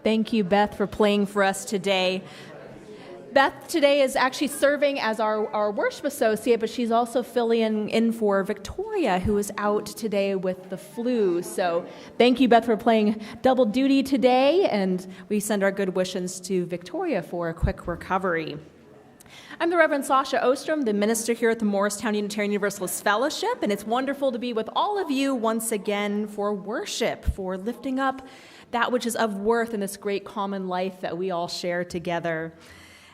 Thank you, Beth, for playing for us today. Beth today is actually serving as our worship associate, but she's also filling in for Victoria, who is out today with the flu. So thank you, Beth, for playing double duty today, and we send our good wishes to Victoria for a quick recovery. I'm the Reverend Sasha Ostrom, the minister here at the Morristown Unitarian Universalist Fellowship, and it's wonderful to be with all of you once again for worship, for lifting up that which is of worth in this great common life that we all share together.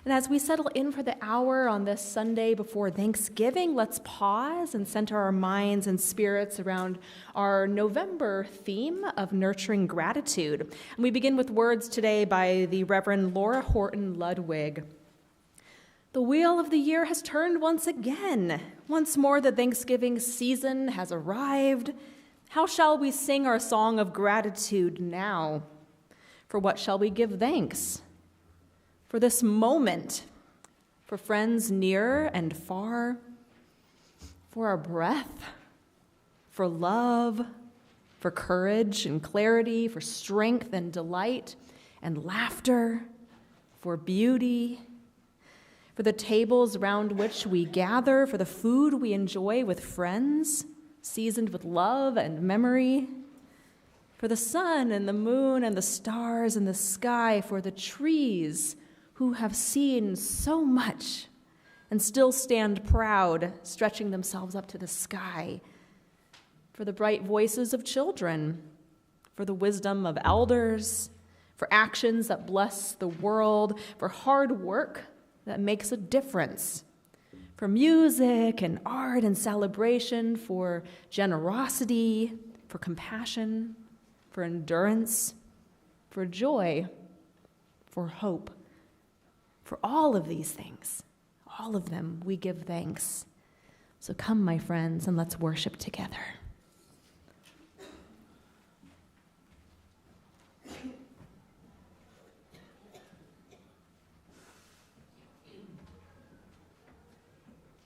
And as we settle in for the hour on this Sunday before Thanksgiving, let's pause and center our minds and spirits around our November theme of nurturing gratitude. And we begin with words today by the Reverend Laura Horton Ludwig. The wheel of the year has turned once again. Once more the Thanksgiving season has arrived. How shall we sing our song of gratitude now? For what shall we give thanks? For this moment, for friends near and far, for our breath, for love, for courage and clarity, for strength and delight and laughter, for beauty, for the tables around which we gather, for the food we enjoy with friends, seasoned with love and memory, for the sun and the moon and the stars and the sky, for the trees who have seen so much and still stand proud, stretching themselves up to the sky, for the bright voices of children, for the wisdom of elders, for actions that bless the world, for hard work that makes a difference, for music and art and celebration, for generosity, for compassion, for endurance, for joy, for hope. For all of these things, all of them, we give thanks. So come, my friends, and let's worship together.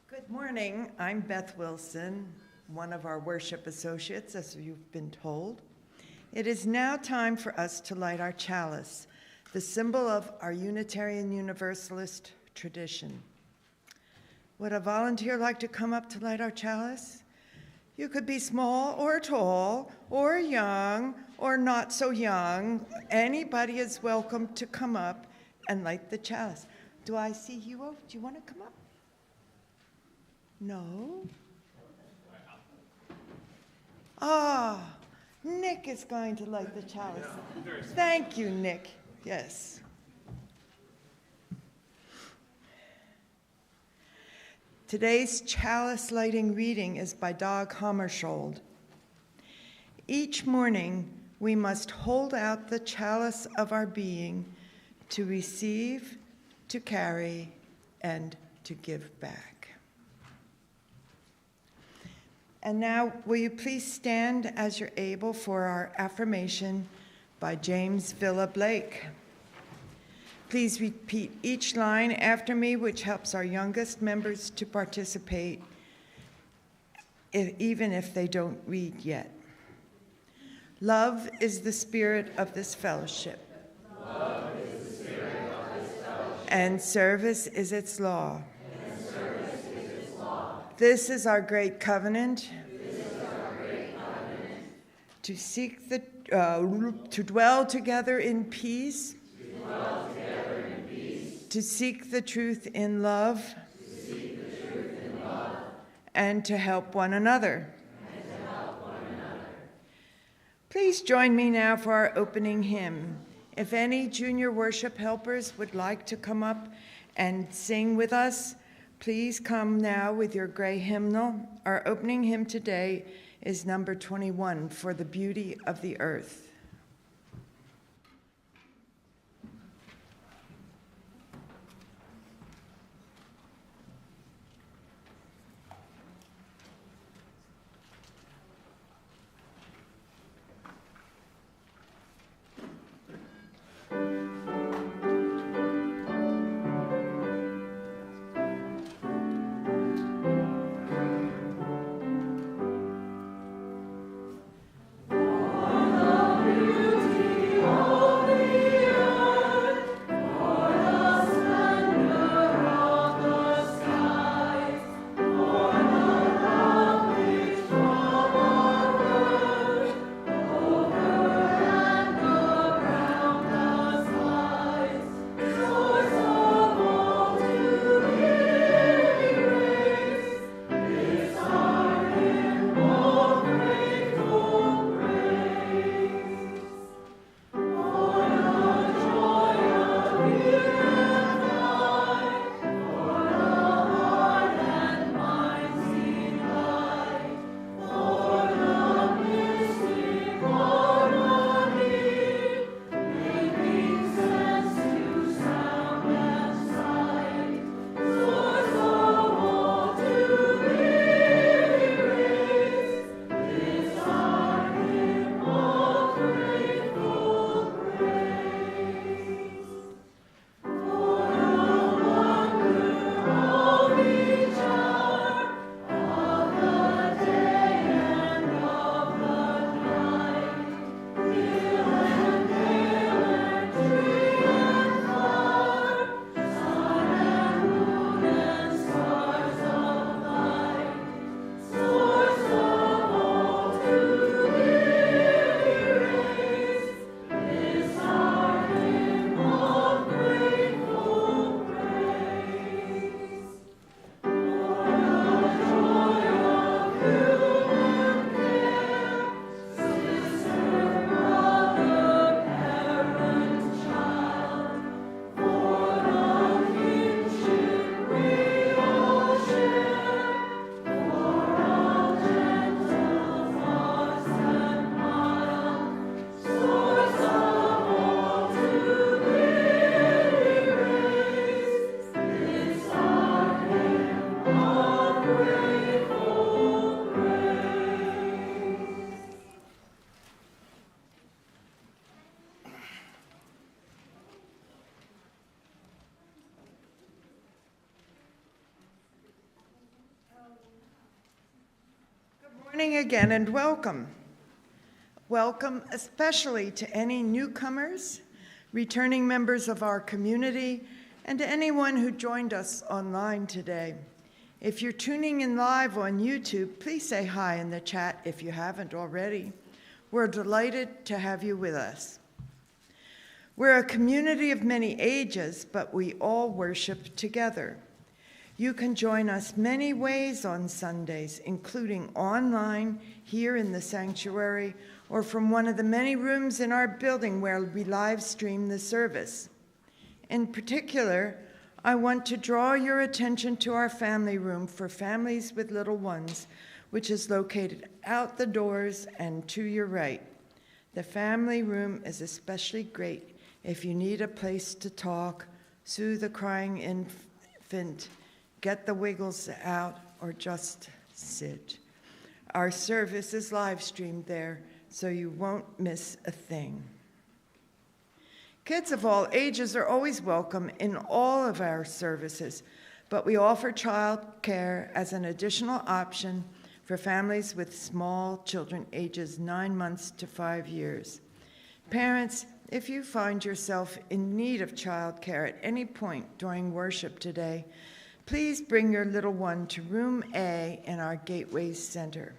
Good morning. I'm Beth Wilson, one of our worship associates, as you've been told. It is now time for us to light our chalice, the symbol of our Unitarian Universalist tradition. Would a volunteer like to come up to light our chalice? You could be small or tall or young or not so young. Anybody is welcome to come up and light the chalice. Do I see you? Do you want to come up? No? Nick is going to light the chalice. Thank you, Nick. Yes. Today's chalice lighting reading is by Dag Hammarskjöld. Each morning, we must hold out the chalice of our being to receive, to carry, and to give back. And now, will you please stand as you're able for our affirmation by James Villa Blake. Please repeat each line after me, which helps our youngest members to participate, even if they don't read yet. Love is the spirit of this fellowship. Love is the spirit of this fellowship. And service is its law. And service is its law. This is our great covenant. This is our great covenant. To seek the to dwell together in peace. To dwell together in peace. To seek the truth in love. To seek the truth in love. And to help one another. Please join me now for our opening hymn. If any junior worship helpers would like to come up and sing with us, please come now with your gray hymnal. Our opening hymn today is number 21, For the Beauty of the Earth. For the morning again and welcome. Welcome especially to any newcomers, returning members of our community, and to anyone who joined us online today. If you're tuning in live on YouTube, please say hi in the chat if you haven't already. We're delighted to have you with us. We're a community of many ages, but we all worship together. You can join us many ways on Sundays, including online, here in the sanctuary, or from one of the many rooms in our building where we live stream the service. In particular, I want to draw your attention to our family room for families with little ones, which is located out the doors and to your right. The family room is especially great if you need a place to talk, soothe a crying infant, get the wiggles out, or just sit. Our service is live streamed there, so you won't miss a thing. Kids of all ages are always welcome in all of our services, but we offer child care as an additional option for families with small children ages 9 months to 5 years. Parents, if you find yourself in need of child care at any point during worship today, please bring your little one to room A in our Gateway Center.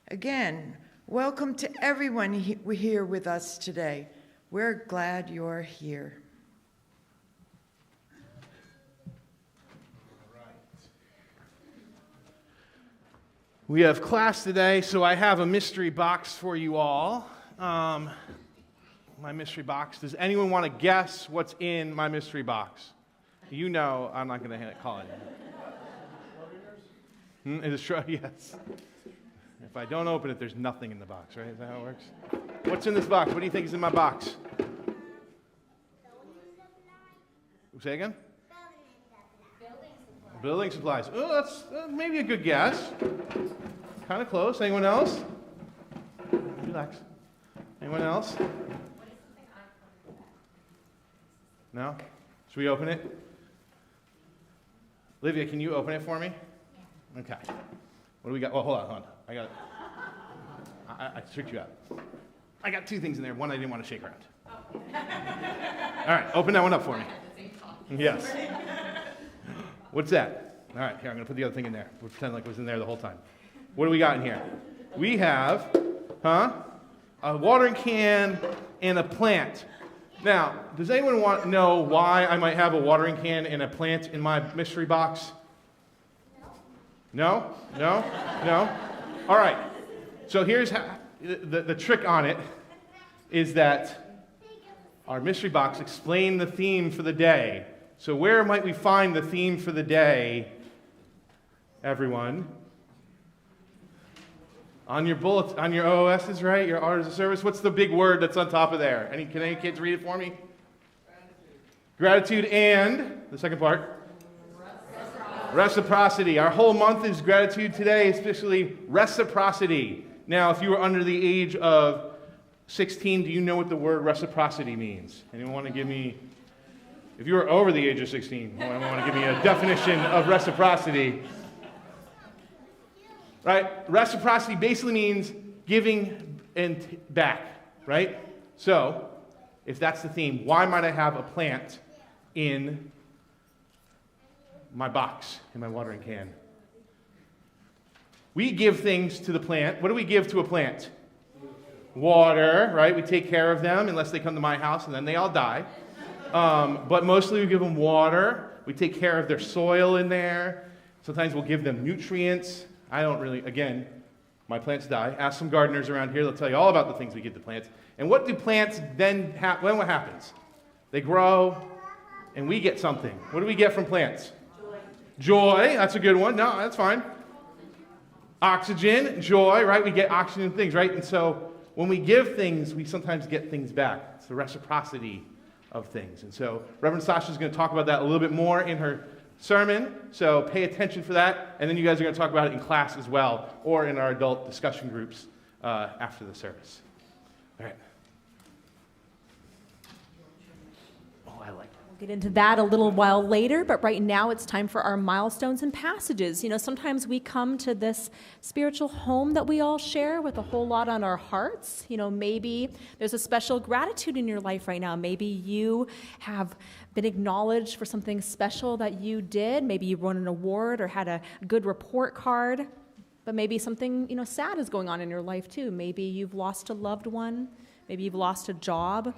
Again, welcome to everyone here with us today. We're glad you're here. All right. We have class today, so I have a mystery box for you all. My mystery box. Does anyone want to guess what's in my mystery box? You know I'm not going to call it. It is true, yes. If I don't open it, there's nothing in the box, right? Is that how it works? What's in this box? What do you think is in my box? Say again? Building supplies. Oh, that's maybe a good guess. Kind of close. Anyone else? Relax. Anyone else? No? Should we open it? Olivia, can you open it for me? Okay. What do we got? Oh, hold on. I got it. I tricked you out. I got 2 things in there. One I didn't want to shake around. All right, open that one up for me. Yes. What's that? All right, here, I'm going to put the other thing in there. We'll pretend like it was in there the whole time. What do we got in here? We have, a watering can and a plant. Now, does anyone want to know why I might have a watering can and a plant in my mystery box? No? No? No? All right. So here's how, the trick on it is that our mystery box explains the theme for the day. So where might we find the theme for the day, everyone? On your bullet, on your OSs, right? Your orders of service. What's the big word that's on top of there? Can any kids read it for me? Gratitude and the second part. Reciprocity. Our whole month is gratitude today, especially reciprocity. Now, if you are under the age of 16, do you know what the word reciprocity means? Anyone want to give me? If you are over the age of 16, anyone want to give me a definition of reciprocity? Right? Reciprocity basically means giving and back, right? So, if that's the theme, why might I have a plant in my box, in my watering can? We give things to the plant. What do we give to a plant? Water, right? We take care of them unless they come to my house and then they all die. But mostly we give them water. We take care of their soil in there. Sometimes we'll give them nutrients. I don't really, again, my plants die. Ask some gardeners around here. They'll tell you all about the things we give to plants. And what do plants then happen? What happens? They grow and we get something. What do we get from plants? Joy. That's a good one. No, that's fine. Oxygen, joy, right? We get oxygen and things, right? And so when we give things, we sometimes get things back. It's the reciprocity of things. And so Reverend Sasha is going to talk about that a little bit more in her sermon, so pay attention for that, and then you guys are going to talk about it in class as well, or in our adult discussion groups after the service. All right. Oh, I like that. Get into that a little while later, but right now it's time for our milestones and passages. Sometimes we come to this spiritual home that we all share with a whole lot on our hearts. Maybe there's a special gratitude in your life right now. Maybe you have been acknowledged for something special that you did. Maybe you won an award or had a good report card, but maybe something, sad is going on in your life too. Maybe you've lost a loved one. Maybe you've lost a job.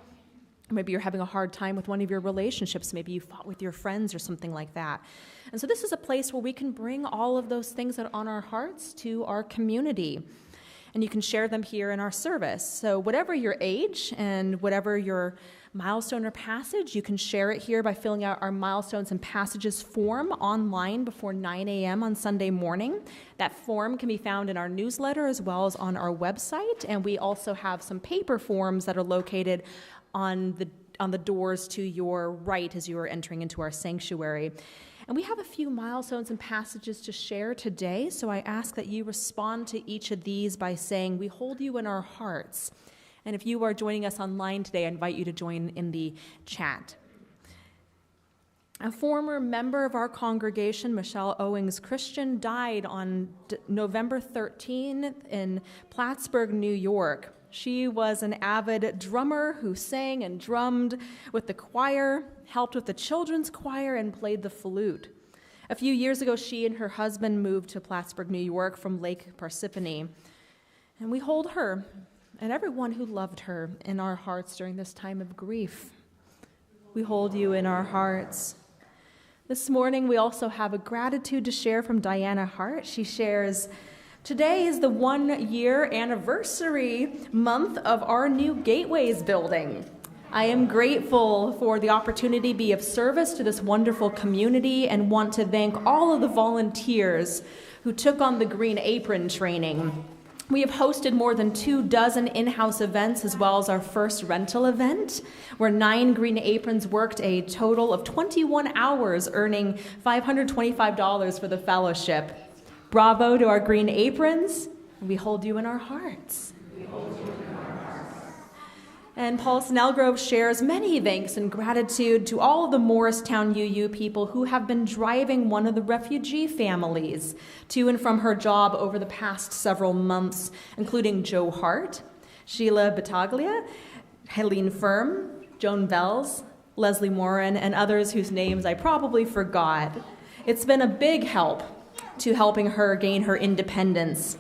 Maybe you're having a hard time with one of your relationships. Maybe you fought with your friends or something like that. And so this is a place where we can bring all of those things that are on our hearts to our community. And you can share them here in our service. So whatever your age and whatever your milestone or passage, you can share it here by filling out our milestones and passages form online before 9 a.m. on Sunday morning. That form can be found in our newsletter as well as on our website. And we also have some paper forms that are located on the doors to your right as you are entering into our sanctuary. And we have a few milestones and passages to share today, so I ask that you respond to each of these by saying, "We hold you in our hearts." And if you are joining us online today, I invite you to join in the chat. A former member of our congregation, Michelle Owings Christian, died on November 13th in Plattsburgh, New York. She was an avid drummer who sang and drummed with the choir, helped with the children's choir, and played the flute. A few years ago, she and her husband moved to Plattsburgh, New York from Lake Parsippany. And we hold her and everyone who loved her in our hearts during this time of grief. We hold you in our hearts. This morning, we also have a gratitude to share from Diana Hart. She shares, "Today is the 1-year anniversary month of our new Gateways building. I am grateful for the opportunity to be of service to this wonderful community and want to thank all of the volunteers who took on the Green Apron training. We have hosted more than 24 in-house events as well as our first rental event, where 9 Green Aprons worked a total of 21 hours, earning $525 for the fellowship. Bravo to our Green Aprons. We hold you in our hearts." And Paul Snellgrove shares many thanks and gratitude to all of the Morristown UU people who have been driving one of the refugee families to and from her job over the past several months, including Joe Hart, Sheila Battaglia, Helene Firm, Joan Bells, Leslie Morin, and others whose names I probably forgot. It's been a big help to helping her gain her independence.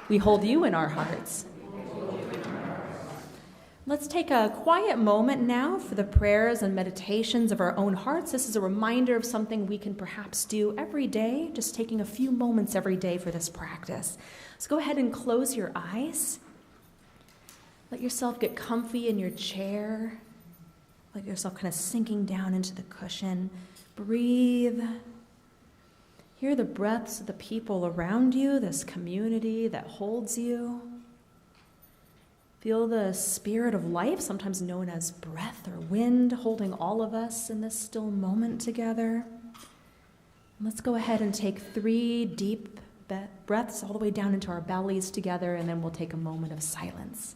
We hold you in our hearts. Let's take a quiet moment now for the prayers and meditations of our own hearts. This is a reminder of something we can perhaps do every day, just taking a few moments every day for this practice. So go ahead and close your eyes. Let yourself get comfy in your chair. Let yourself kind of sinking down into the cushion. Breathe. Hear the breaths of the people around you, this community that holds you. Feel the spirit of life, sometimes known as breath or wind, holding all of us in this still moment together. Let's go ahead and take 3 deep breaths all the way down into our bellies together, and then we'll take a moment of silence.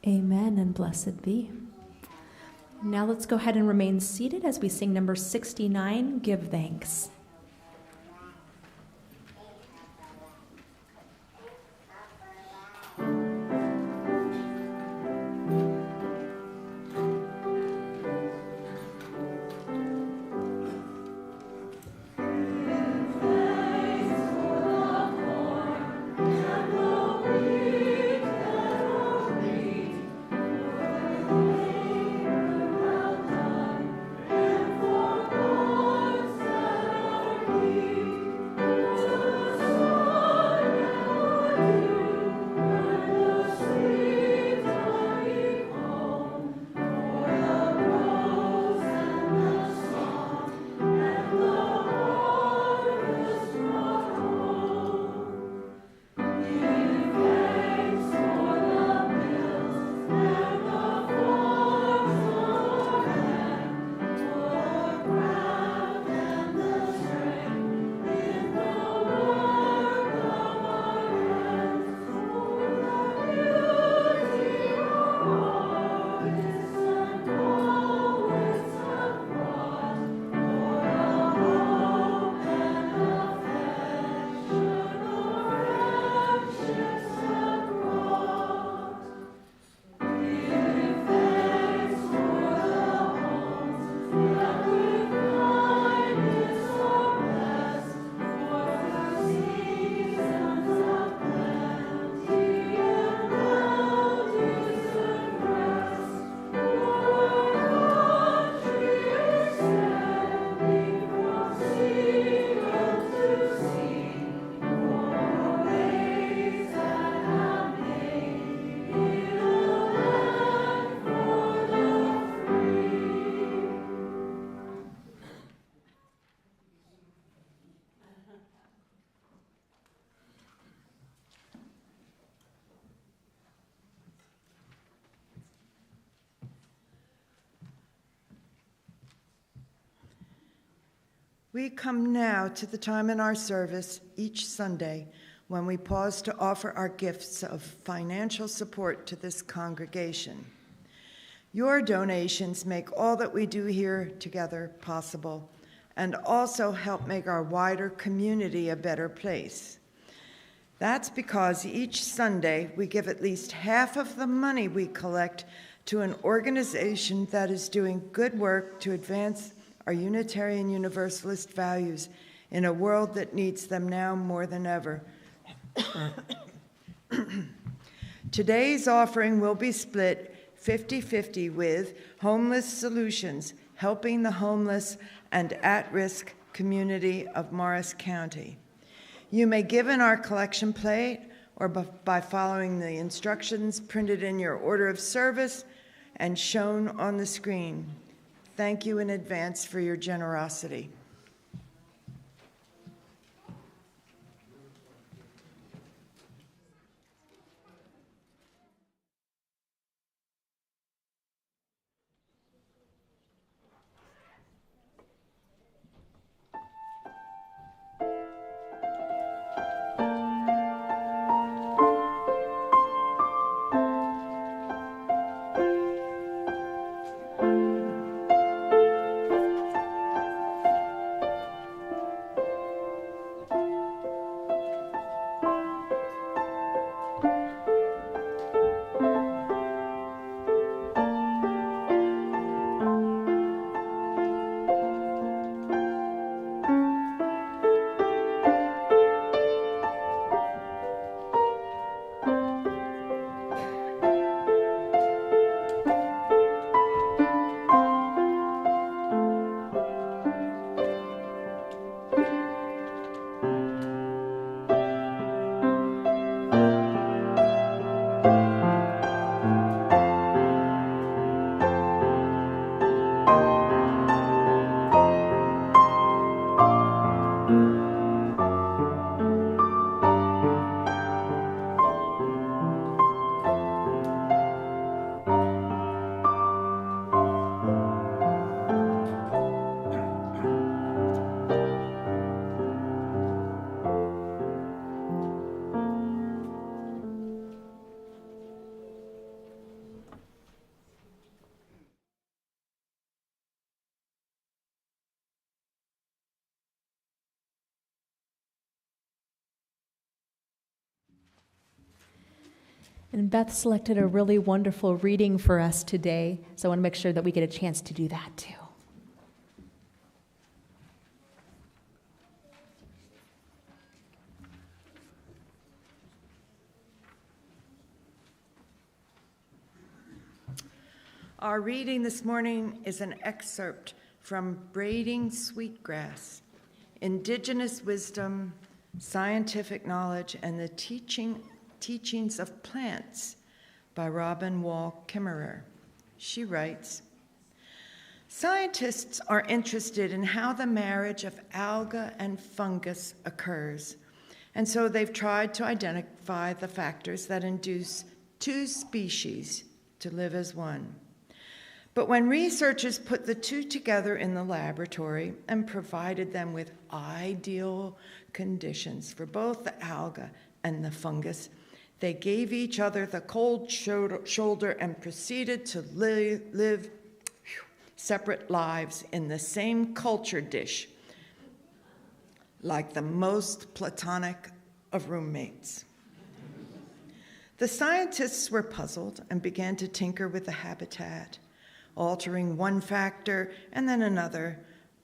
Amen and blessed be. Now let's go ahead and remain seated as we sing number 69, Give Thanks. We come now to the time in our service each Sunday when we pause to offer our gifts of financial support to this congregation. Your donations make all that we do here together possible and also help make our wider community a better place. That's because each Sunday we give at least half of the money we collect to an organization that is doing good work to advance our Unitarian Universalist values in a world that needs them now more than ever. Today's offering will be split 50-50 with Homeless Solutions, helping the homeless and at-risk community of Morris County. You may give in our collection plate or by following the instructions printed in your order of service and shown on the screen. Thank you in advance for your generosity. And Beth selected a really wonderful reading for us today, so I want to make sure that we get a chance to do that too. Our reading this morning is an excerpt from Braiding Sweetgrass, Indigenous Wisdom, Scientific Knowledge, and the Teachings of Plants by Robin Wall Kimmerer. She writes, scientists are interested in how the marriage of alga and fungus occurs, and so they've tried to identify the factors that induce two species to live as one. But when researchers put the two together in the laboratory and provided them with ideal conditions for both the alga and the fungus, they gave each other the cold shoulder and proceeded to live separate lives in the same culture dish, like the most platonic of roommates. The scientists were puzzled and began to tinker with the habitat, altering one factor and then another,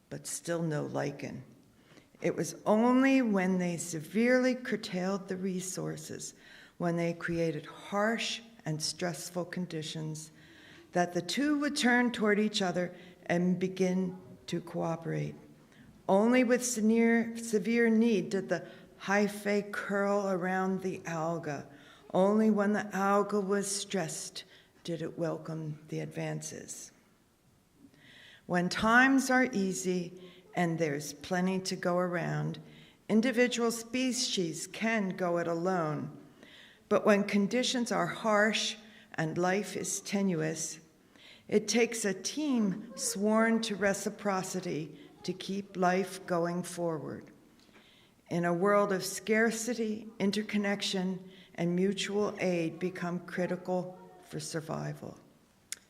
but still no lichen. It was only when they severely curtailed the resources, when they created harsh and stressful conditions, that the two would turn toward each other and begin to cooperate. Only with severe need did the hyphae curl around the alga. Only when the alga was stressed did it welcome the advances. When times are easy and there's plenty to go around, individual species can go it alone. But when conditions are harsh and life is tenuous, it takes a team sworn to reciprocity to keep life going forward. In a world of scarcity, interconnection, and mutual aid become critical for survival.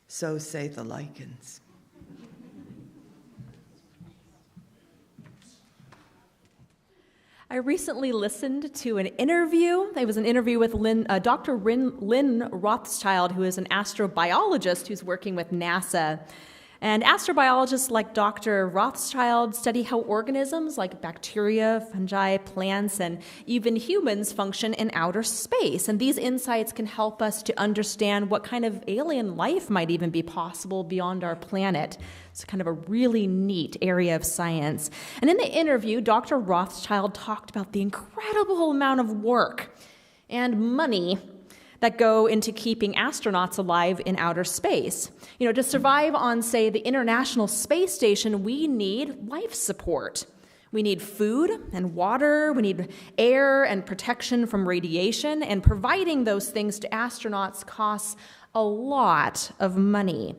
So say the lichens. I recently listened to an interview. It was an interview with Dr. Lynn Rothschild, who is an astrobiologist who's working with NASA. And astrobiologists like Dr. Rothschild study how organisms like bacteria, fungi, plants, and even humans function in outer space. And these insights can help us to understand what kind of alien life might even be possible beyond our planet. It's kind of a really neat area of science. And in the interview, Dr. Rothschild talked about the incredible amount of work and money that go into keeping astronauts alive in outer space. You know, to survive on, say, the International Space Station, we need life support. We need food and water, we need air and protection from radiation, and providing those things to astronauts costs a lot of money.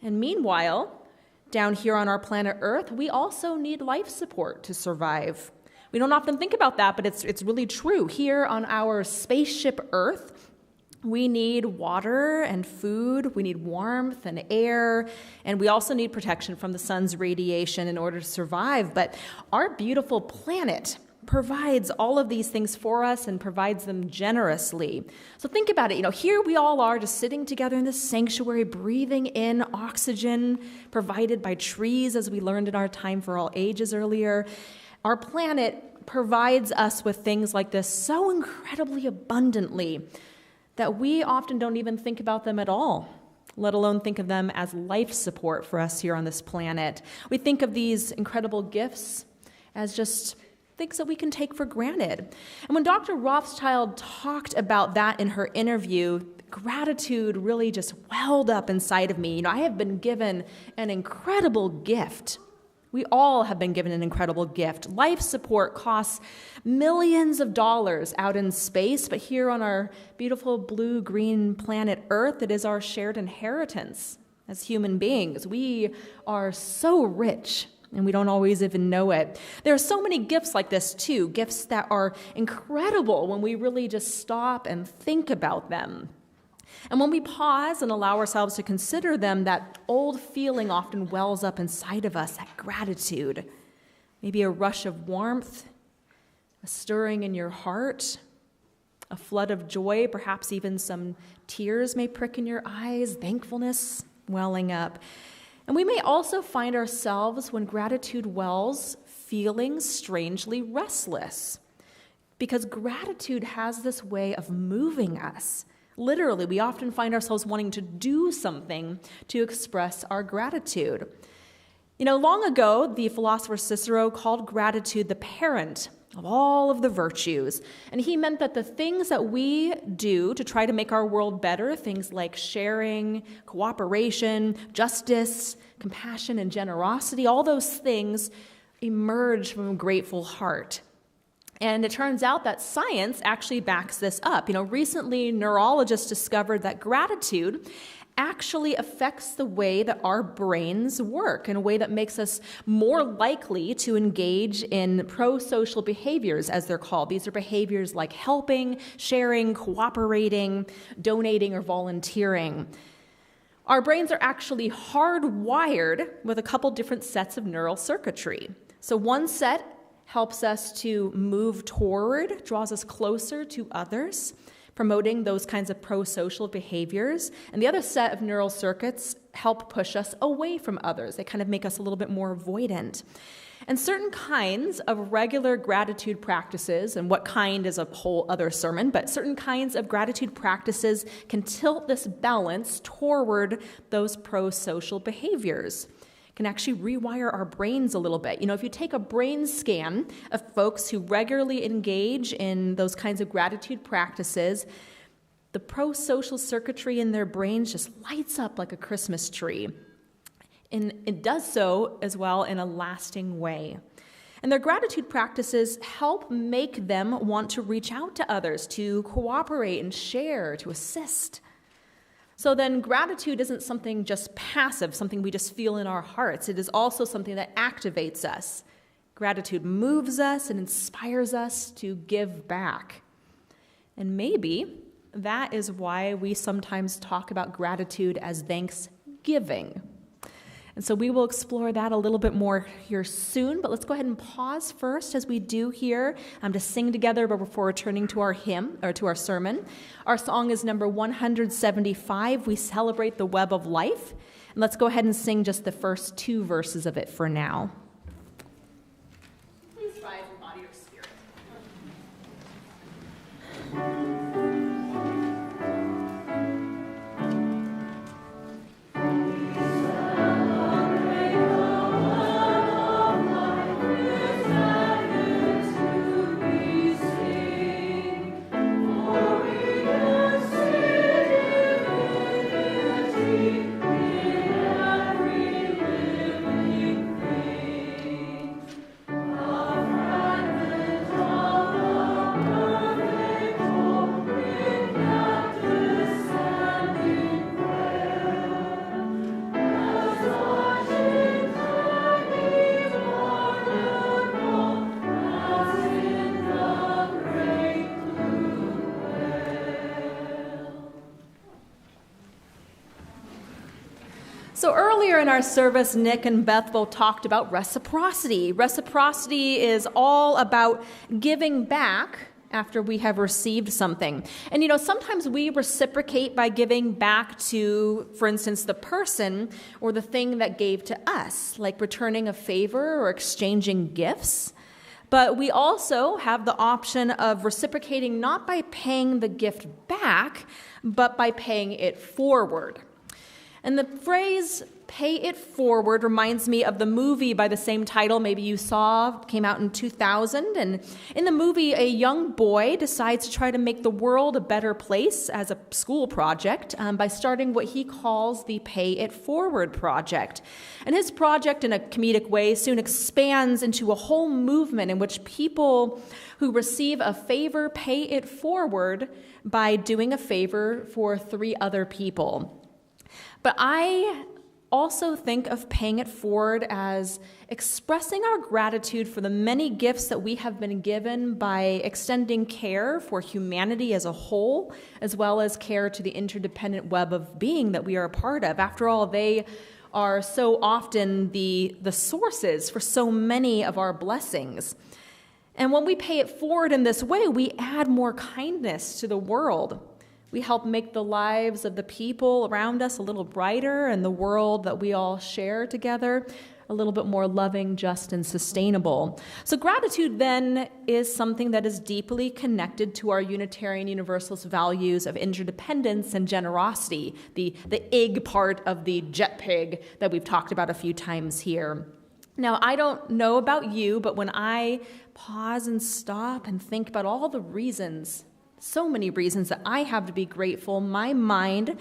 And meanwhile, down here on our planet Earth, we also need life support to survive. We don't often think about that, but it's really true. Here on our spaceship Earth, we need water and food, we need warmth and air, and we also need protection from the sun's radiation in order to survive. But our beautiful planet provides all of these things for us and provides them generously. So think about it. You know, here we all are just sitting together in this sanctuary, breathing in oxygen provided by trees, as we learned in our Time for All Ages earlier. Our planet provides us with things like this so incredibly abundantly that we often don't even think about them at all, let alone think of them as life support for us here on this planet. We think of these incredible gifts as just things that we can take for granted. And when Dr. Rothschild talked about that in her interview, gratitude really just welled up inside of me. You know, I have been given an incredible gift. We all have been given an incredible gift. Life support costs millions of dollars out in space, but here on our beautiful blue-green planet Earth, it is our shared inheritance as human beings. We are so rich, and we don't always even know it. There are so many gifts like this, too, gifts that are incredible when we really just stop and think about them. And when we pause and allow ourselves to consider them, that old feeling often wells up inside of us, that gratitude. Maybe a rush of warmth, a stirring in your heart, a flood of joy, perhaps even some tears may prick in your eyes, thankfulness welling up. And we may also find ourselves, when gratitude wells, feeling strangely restless, because gratitude has this way of moving us. Literally, we often find ourselves wanting to do something to express our gratitude. You know, long ago, the philosopher Cicero called gratitude the parent of all of the virtues. And he meant that the things that we do to try to make our world better, things like sharing, cooperation, justice, compassion, and generosity, all those things emerge from a grateful heart. And it turns out that science actually backs this up. You know, recently, neurologists discovered that gratitude actually affects the way that our brains work in a way that makes us more likely to engage in pro-social behaviors, as they're called. These are behaviors like helping, sharing, cooperating, donating, or volunteering. Our brains are actually hardwired with a couple different sets of neural circuitry. So one set helps us to move toward, draws us closer to others, promoting those kinds of pro-social behaviors. And the other set of neural circuits help push us away from others. They kind of make us a little bit more avoidant. And certain kinds of regular gratitude practices, and what kind is a whole other sermon, but certain kinds of gratitude practices can tilt this balance toward those pro-social behaviors. Can actually rewire our brains a little bit. You know, if you take a brain scan of folks who regularly engage in those kinds of gratitude practices, the pro-social circuitry in their brains just lights up like a Christmas tree. And it does so as well in a lasting way. And their gratitude practices help make them want to reach out to others, to cooperate and share, to assist. So then gratitude isn't something just passive, something we just feel in our hearts. It is also something that activates us. Gratitude moves us and inspires us to give back. And maybe that is why we sometimes talk about gratitude as thanksgiving. And so we will explore that a little bit more here soon, but let's go ahead and pause first as we do here to sing together before returning to our hymn, or to our sermon. Our song is number 175, We Celebrate the Web of Life. And let's go ahead and sing just the first 2 verses of it for now. Please rise in body or spirit. So earlier in our service, Nick and Beth both talked about reciprocity. Reciprocity is all about giving back after we have received something. And sometimes we reciprocate by giving back to, for instance, the person or the thing that gave to us, like returning a favor or exchanging gifts. But we also have the option of reciprocating not by paying the gift back, but by paying it forward. And the phrase "pay it forward" reminds me of the movie by the same title, maybe you saw, came out in 2000. And in the movie, a young boy decides to try to make the world a better place as a school project by starting what he calls the Pay It Forward project. And his project, in a comedic way, soon expands into a whole movement in which people who receive a favor pay it forward by doing a favor for 3 other people. But I also think of paying it forward as expressing our gratitude for the many gifts that we have been given by extending care for humanity as a whole, as well as care to the interdependent web of being that we are a part of. After all, they are so often the sources for so many of our blessings. And when we pay it forward in this way, we add more kindness to the world. We help make the lives of the people around us a little brighter, and the world that we all share together a little bit more loving, just, and sustainable. So gratitude then is something that is deeply connected to our Unitarian Universalist values of interdependence and generosity, the ig part of the jet pig that we've talked about a few times here. Now, I don't know about you, but when I pause and stop and think about all the reasons, so many reasons that I have to be grateful, my mind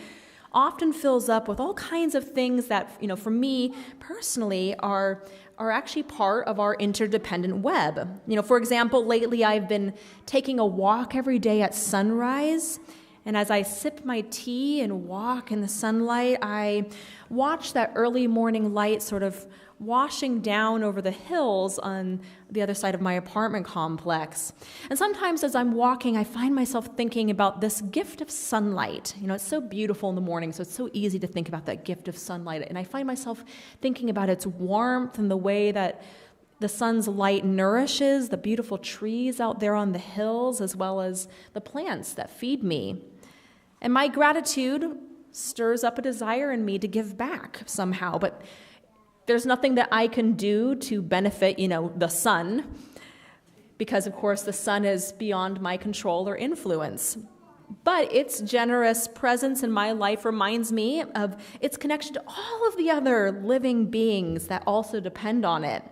often fills up with all kinds of things that, for me personally are actually part of our interdependent web. For example, lately I've been taking a walk every day at sunrise, and as I sip my tea and walk in the sunlight, I watch that early morning light sort of washing down over the hills on the other side of my apartment complex. And sometimes as I'm walking, I find myself thinking about this gift of sunlight. It's so beautiful in the morning, so it's so easy to think about that gift of sunlight. And I find myself thinking about its warmth and the way that the sun's light nourishes the beautiful trees out there on the hills, as well as the plants that feed me. And my gratitude stirs up a desire in me to give back somehow, but there's nothing that I can do to benefit, the sun, because, of course, the sun is beyond my control or influence. But its generous presence in my life reminds me of its connection to all of the other living beings that also depend on it.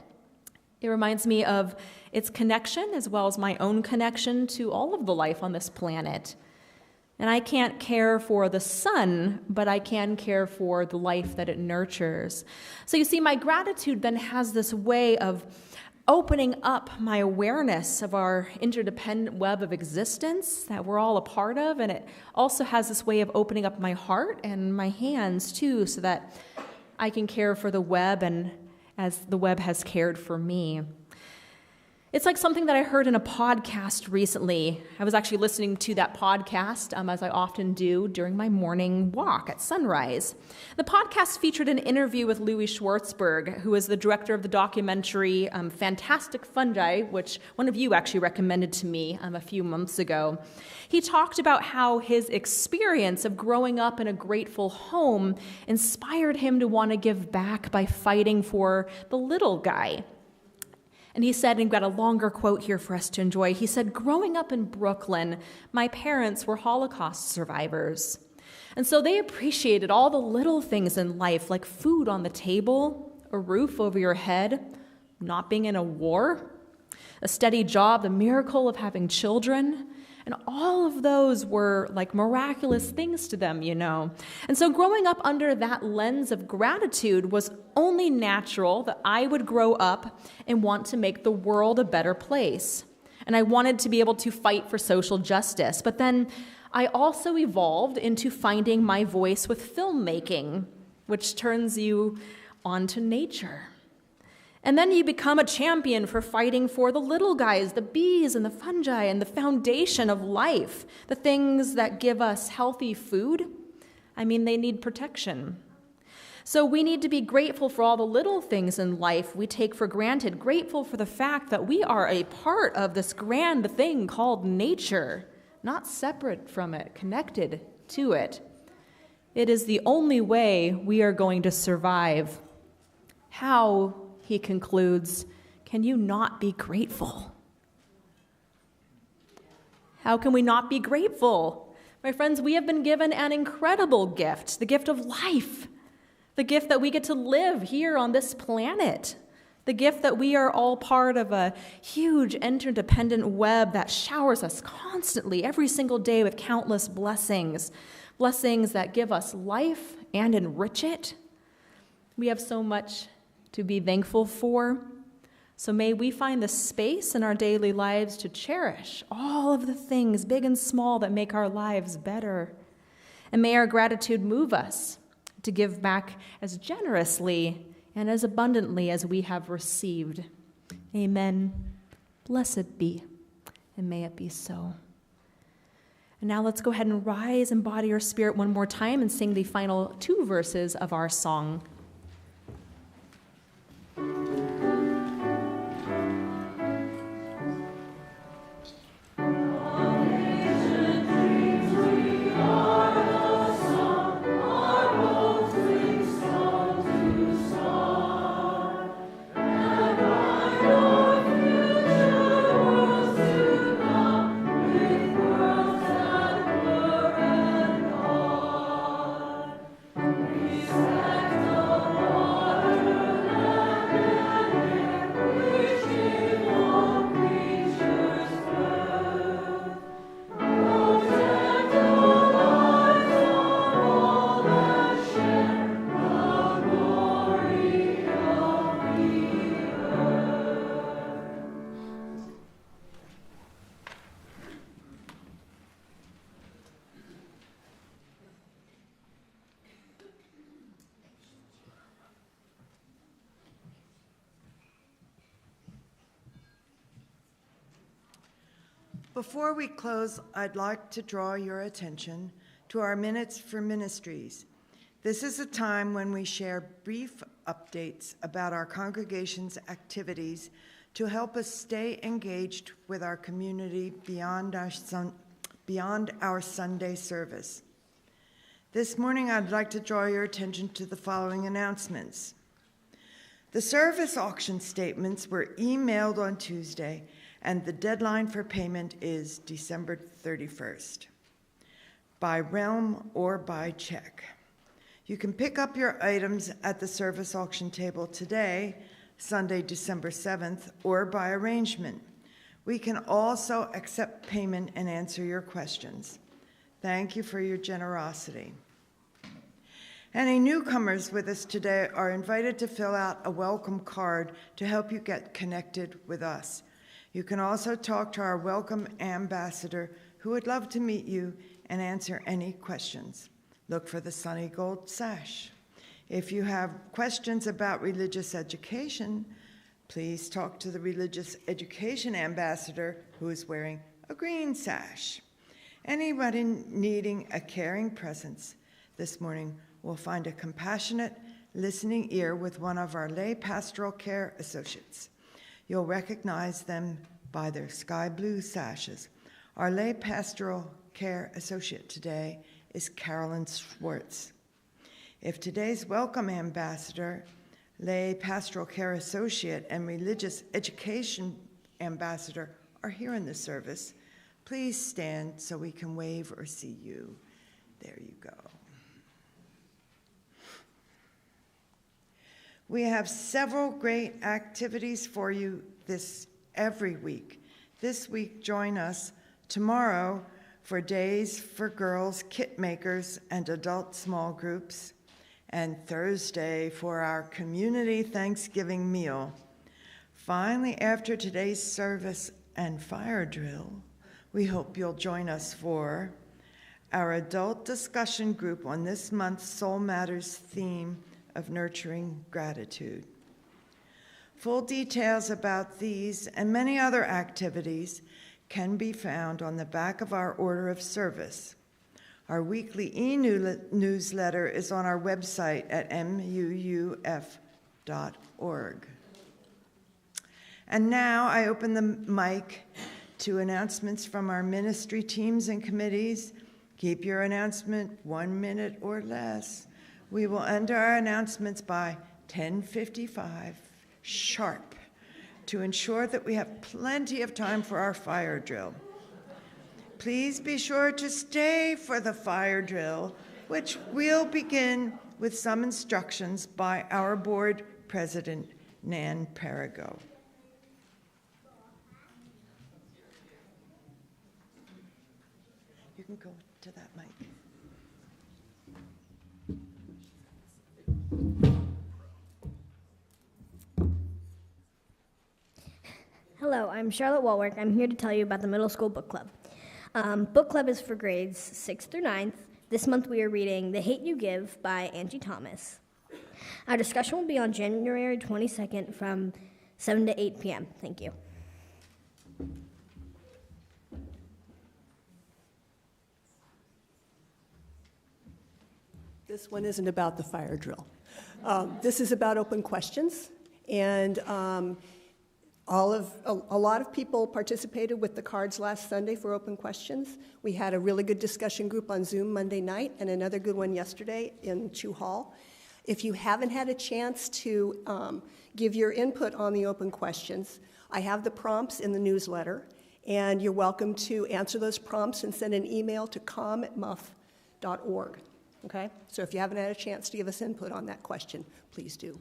It reminds me of its connection, as well as my own connection to all of the life on this planet. And I can't care for the sun, but I can care for the life that it nurtures. So you see, my gratitude then has this way of opening up my awareness of our interdependent web of existence that we're all a part of. And it also has this way of opening up my heart and my hands too, so that I can care for the web and as the web has cared for me. It's like something that I heard in a podcast recently. I was actually listening to that podcast, as I often do during my morning walk at sunrise. The podcast featured an interview with Louis Schwartzberg, who is the director of the documentary Fantastic Fungi, which one of you actually recommended to me a few months ago. He talked about how his experience of growing up in a grateful home inspired him to want to give back by fighting for the little guy. And he said, and we've got a longer quote here for us to enjoy, he said, "Growing up in Brooklyn, my parents were Holocaust survivors. And so they appreciated all the little things in life, like food on the table, a roof over your head, not being in a war, a steady job, the miracle of having children. And all of those were like miraculous things to them, you know. And so growing up under that lens of gratitude was only natural that I would grow up and want to make the world a better place. And I wanted to be able to fight for social justice. But then I also evolved into finding my voice with filmmaking, which turns you onto nature. And then you become a champion for fighting for the little guys, the bees and the fungi and the foundation of life, the things that give us healthy food. I mean, they need protection. So we need to be grateful for all the little things in life we take for granted, grateful for the fact that we are a part of this grand thing called nature, not separate from it, connected to it. It is the only way we are going to survive. How, he concludes, can you not be grateful? How can we not be grateful? My friends, we have been given an incredible gift, the gift of life, the gift that we get to live here on this planet, the gift that we are all part of a huge interdependent web that showers us constantly every single day with countless blessings, blessings that give us life and enrich it. We have so much to be thankful for. So may we find the space in our daily lives to cherish all of the things, big and small, that make our lives better. And may our gratitude move us to give back as generously and as abundantly as we have received. Amen. Blessed be, and may it be so. And now let's go ahead and rise and body our spirit one more time and sing the final 2 verses of our song. Before we close, I'd like to draw your attention to our Minutes for Ministries. This is a time when we share brief updates about our congregation's activities to help us stay engaged with our community beyond our Sunday service. This morning, I'd like to draw your attention to the following announcements. The service auction statements were emailed on Tuesday, and the deadline for payment is December 31st, by realm or by check. You can pick up your items at the service auction table today, Sunday, December 7th, or by arrangement. We can also accept payment and answer your questions. Thank you for your generosity. Any newcomers with us today are invited to fill out a welcome card to help you get connected with us. You can also talk to our welcome ambassador, who would love to meet you and answer any questions. Look for the sunny gold sash. If you have questions about religious education, please talk to the religious education ambassador, who is wearing a green sash. Anybody needing a caring presence this morning will find a compassionate, listening ear with one of our lay pastoral care associates. You'll recognize them by their sky blue sashes. Our lay pastoral care associate today is Carolyn Schwartz. If today's welcome ambassador, lay pastoral care associate, and religious education ambassador are here in the service, please stand so we can wave or see you. There you go. We have several great activities for you every week. This week, join us tomorrow for Days for Girls, Kit Makers, and Adult Small Groups, and Thursday for our community Thanksgiving meal. Finally, after today's service and fire drill, we hope you'll join us for our adult discussion group on this month's Soul Matters theme of nurturing gratitude. Full details about these and many other activities can be found on the back of our order of service. Our weekly e-newsletter is on our website at muuf.org. And now I open the mic to announcements from our ministry teams and committees. Keep your announcement 1 minute or less. We will end our announcements by 10:55 sharp to ensure that we have plenty of time for our fire drill. Please be sure to stay for the fire drill, which will begin with some instructions by our board president, Nan Perigo. You can go to that mic. Hello, I'm Charlotte Walwork. I'm here to tell you about the middle school book club. Book club is for grades 6th through 9th. This month we are reading The Hate You Give by Angie Thomas. Our discussion will be on January 22nd from 7 to 8 p.m. Thank you. This one isn't about the fire drill. This is about open questions, and a lot of people participated with the cards last Sunday for open questions. We had a really good discussion group on Zoom Monday night and another good one yesterday in Chew Hall. If you haven't had a chance to give your input on the open questions, I have the prompts in the newsletter, and you're welcome to answer those prompts and send an email to com@muff.org. Okay? So if you haven't had a chance to give us input on that question, please do.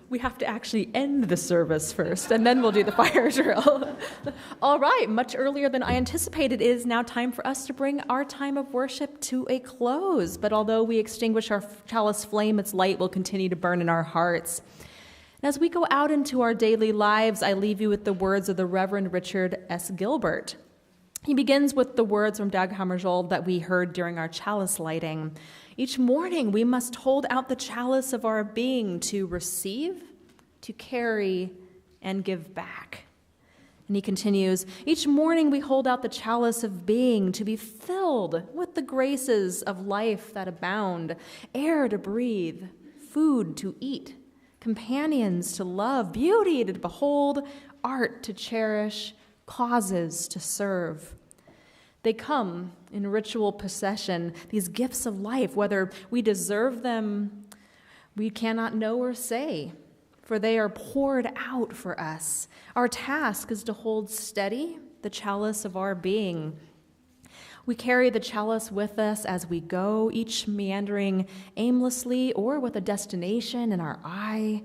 We have to actually end the service first, and then we'll do the fire drill. All right, much earlier than I anticipated, it is now time for us to bring our time of worship to a close. But although we extinguish our chalice flame, its light will continue to burn in our hearts. And as we go out into our daily lives, I leave you with the words of the Reverend Richard S. Gilbert. He begins with the words from Dag Hammarskjöld that we heard during our chalice lighting. Each morning we must hold out the chalice of our being to receive, to carry, and give back. And he continues, each morning we hold out the chalice of being to be filled with the graces of life that abound, air to breathe, food to eat, companions to love, beauty to behold, art to cherish, causes to serve. They come in ritual procession, these gifts of life, whether we deserve them, we cannot know or say, for they are poured out for us. Our task is to hold steady the chalice of our being. We carry the chalice with us as we go, each meandering aimlessly or with a destination in our eye.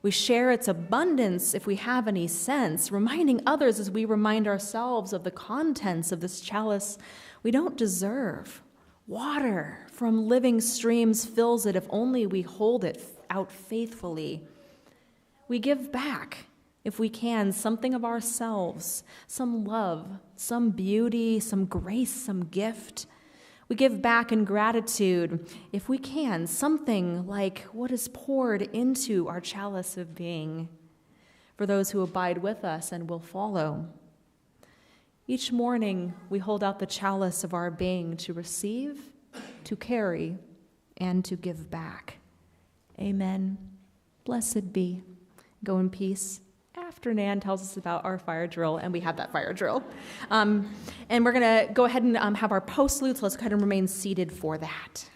We share its abundance if we have any sense, reminding others as we remind ourselves of the contents of this chalice we don't deserve. Water from living streams fills it if only we hold it out faithfully. We give back, if we can, something of ourselves, some love, some beauty, some grace, some gift. We give back in gratitude, if we can, something like what is poured into our chalice of being for those who abide with us and will follow. Each morning, we hold out the chalice of our being to receive, to carry, and to give back. Amen. Blessed be. Go in peace. After Nan tells us about our fire drill, and we have that fire drill. And we're going to go ahead and have our postludes. Let's go ahead and remain seated for that.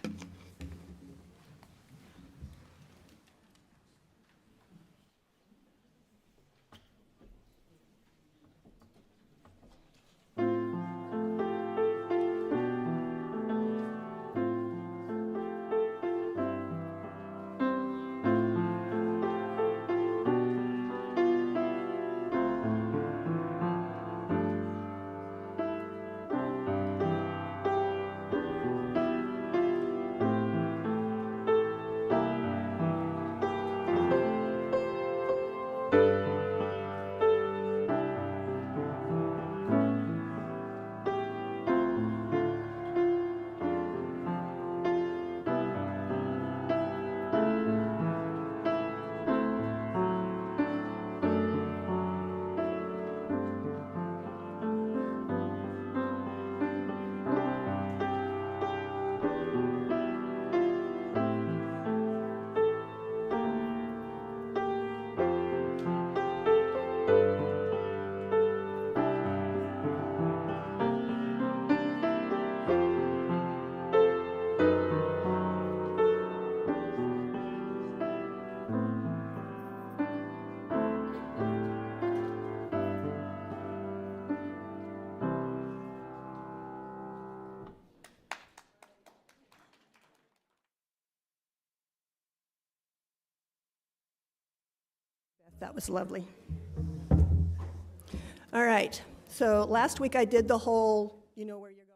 That was lovely. All right, so last week I did the whole, where you're going.